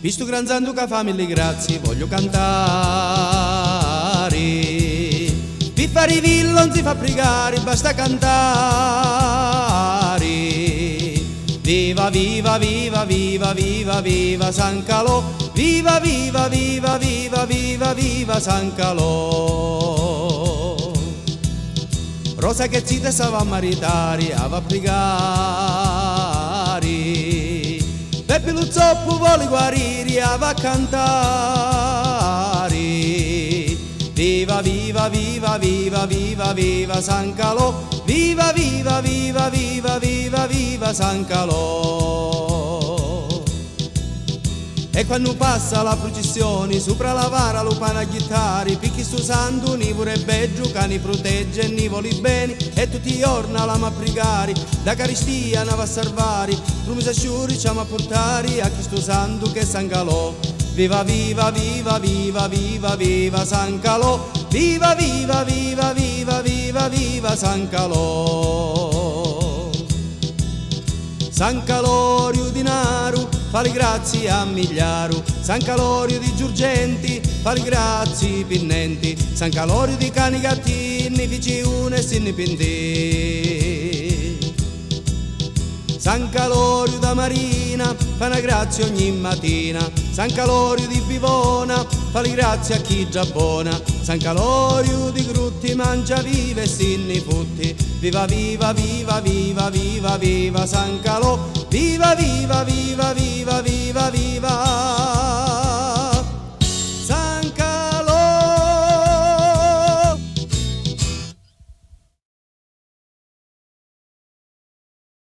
Visto gran zanduca famiglia grazie voglio cantare. Piffari vil non si fa pregare, basta cantare. Viva viva viva viva viva viva San Calò, viva viva viva viva viva viva San Calò. Rosa che zita stava a maritare, a pregare. Peppe lo zoppo vuole guarire, a cantare. Viva viva viva viva viva viva San Calò, viva viva viva viva viva viva San Calò. E quando passa la processione sopra la vara lo panaghittari, picchi sto santo ni pure beggio cani protegge e ni voli bene e tutti i giorni la ma pregare da caristia na va a salvare rumisa sciuri ci a portare a Cristo santo che è San Calò. Viva viva viva viva viva viva San Calò, viva viva viva viva viva viva San Calò. San Calorio di Naru fa le grazie a Migliaru, San Calorio di Giurgenti fa le grazie pinnenti, San Calorio di cani gattini fici une sinni pinti. San Calorio da Marina fa una grazia ogni mattina, San Calorio di Bivona fa le grazie a chi già buona, San Calorio di Grutti mangia vive e sinni futti. Viva viva viva viva viva viva San Calò, viva viva viva viva viva viva